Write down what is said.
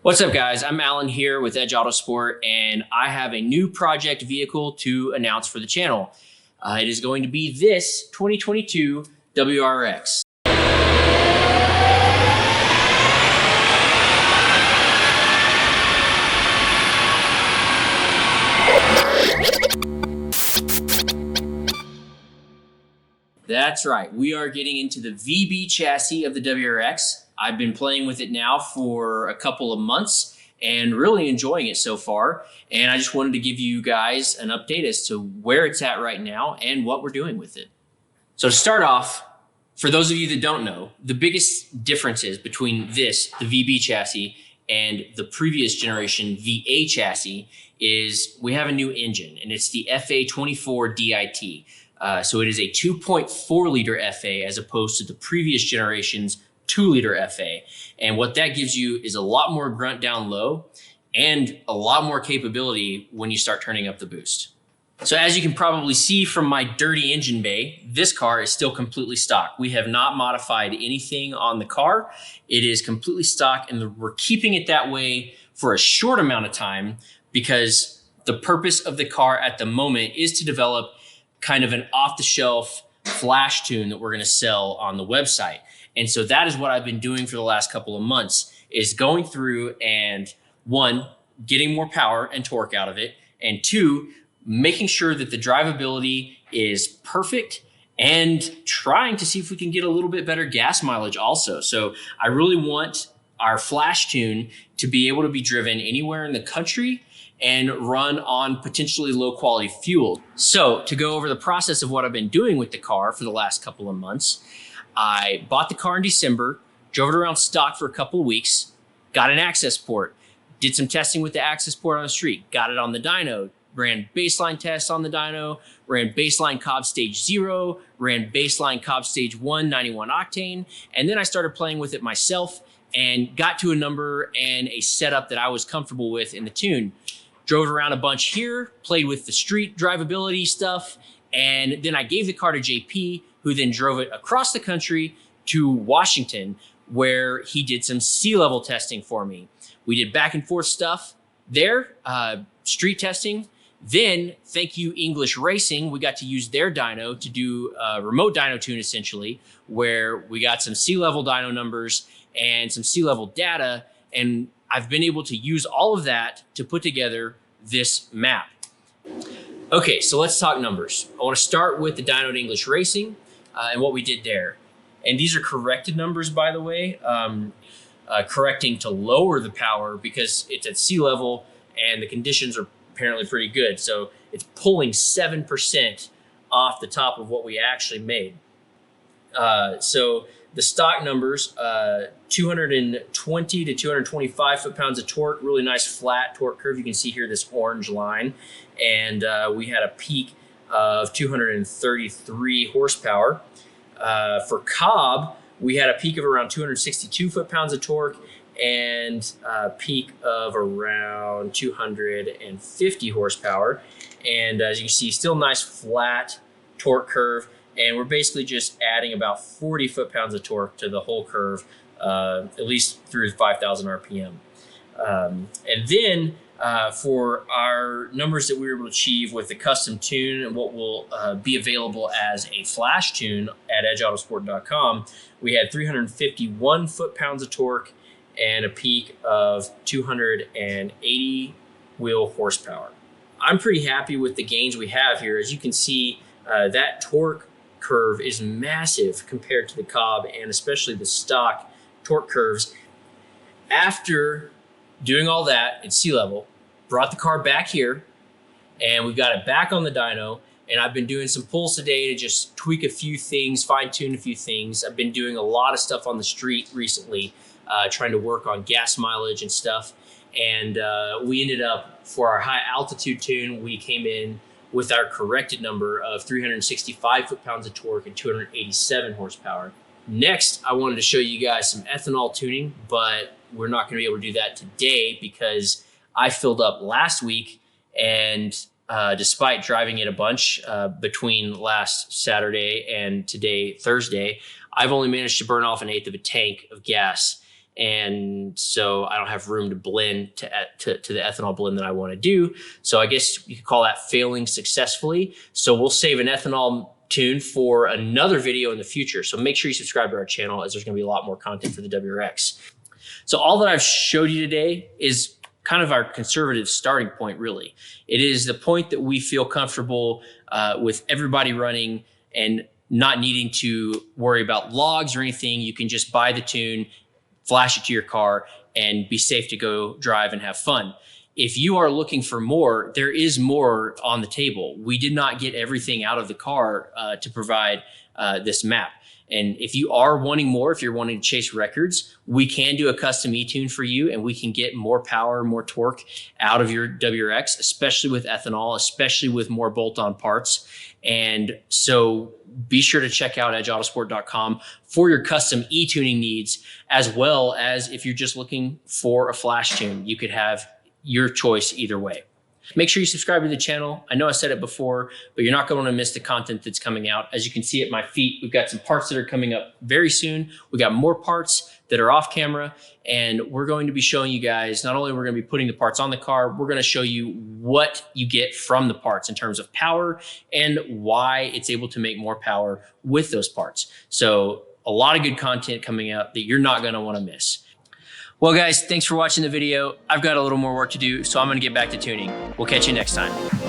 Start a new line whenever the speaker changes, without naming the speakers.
What's up, guys? I'm Alan here with Edge Autosport, and I have a new project vehicle to announce for the channel. It is going to be this 2022 WRX. That's right, we are getting into the VB chassis of the WRX. I've been playing with it now for a couple of months and really enjoying it so far. And I just wanted to give you guys an update as to where it's at right now and what we're doing with it. So to start off, for those of you that don't know, the biggest differences between this, the VB chassis, and the previous generation VA chassis is we have a new engine, and it's the FA24 DIT. So it is a 2.4 liter FA as opposed to the previous generation's 2-liter FA. And what that gives you is a lot more grunt down low and a lot more capability when you start turning up the boost. So as you can probably see from my dirty engine bay, this car is still completely stock. We have not modified anything on the car. It is completely stock, and we're keeping it that way for a short amount of time because the purpose of the car at the moment is to develop kind of an off-the-shelf flash tune that we're going to sell on the website. And so that is what I've been doing for the last couple of months, is going through and one, getting more power and torque out of it, and two, making sure that the drivability is perfect and trying to see if we can get a little bit better gas mileage also. So I really want our flash tune to be able to be driven anywhere in the country and run on potentially low quality fuel. So to go over the process of what I've been doing with the car for the last couple of months, I bought the car in December, drove it around stock for a couple of weeks, got an access port, did some testing with the access port on the street, got it on the dyno, ran baseline tests on the dyno, ran baseline Cobb Stage 0, ran baseline Cobb Stage 1 91 octane, and then I started playing with it myself and got to a number and a setup that I was comfortable with in the tune. Drove it around a bunch here, played with the street drivability stuff, and then I gave the car to JP, who then drove it across the country to Washington, where he did some sea level testing for me. We did back and forth stuff there, street testing. Then, thank you English Racing, we got to use their dyno to do a remote dyno tune essentially, where we got some sea level dyno numbers and some sea level data, and I've been able to use all of that to put together this map. Okay, so let's talk numbers. I want to start with the dyno at English Racing and what we did there. And these are corrected numbers, by the way, correcting to lower the power because it's at sea level and the conditions are apparently pretty good. So it's pulling 7% off the top of what we actually made. So the stock numbers, 220 to 225 foot-pounds of torque, really nice flat torque curve. You can see here this orange line. And we had a peak of 233 horsepower. For Cobb, we had a peak of around 262 foot-pounds of torque and a peak of around 250 horsepower. And as you can see, still nice flat torque curve. And we're basically just adding about 40 foot-pounds of torque to the whole curve, at least through 5,000 RPM. And then for our numbers that we were able to achieve with the custom tune and what will be available as a flash tune at edgeautosport.com, we had 351 foot-pounds of torque and a peak of 280 wheel horsepower. I'm pretty happy with the gains we have here. As you can see, that torque curve is massive compared to the Cobb and especially the stock torque curves. After doing all that at sea level, brought the car back here and we've got it back on the dyno, and I've been doing some pulls today to just tweak a few things, fine tune a few things. I've been doing a lot of stuff on the street recently, trying to work on gas mileage and stuff. And we ended up, for our high altitude tune, we came in with our corrected number of 365 foot-pounds of torque and 287 horsepower. Next, I wanted to show you guys some ethanol tuning, but we're not gonna be able to do that today because I filled up last week, and despite driving it a bunch between last Saturday and today, Thursday, I've only managed to burn off 1/8 of a tank of gas. And so I don't have room to blend to the ethanol blend that I want to do. So I guess you could call that failing successfully. So we'll save an ethanol tune for another video in the future. So make sure you subscribe to our channel, as there's going to be a lot more content for the WRX. So all that I've showed you today is kind of our conservative starting point, really. It is the point that we feel comfortable with everybody running and not needing to worry about logs or anything. You can just buy the tune, flash it to your car, and be safe to go drive and have fun. If you are looking for more, there is more on the table. We did not get everything out of the car to provide this map. And if you are wanting more, if you're wanting to chase records, we can do a custom e-tune for you, and we can get more power, more torque out of your WRX, especially with ethanol, especially with more bolt-on parts. And so be sure to check out edgeautosport.com for your custom e-tuning needs, as well as if you're just looking for a flash tune, you could have your choice either way. Make sure you subscribe to the channel. I know I said it before, but you're not going to want to miss the content that's coming out. As you can see at my feet, we've got some parts that are coming up very soon. We got more parts that are off camera, and we're going to be showing you guys, not only we're going to be putting the parts on the car, we're going to show you what you get from the parts in terms of power and why it's able to make more power with those parts. So a lot of good content coming out that you're not going to want to miss. Well, guys, thanks for watching the video. I've got a little more work to do, so I'm going to get back to tuning. We'll catch you next time.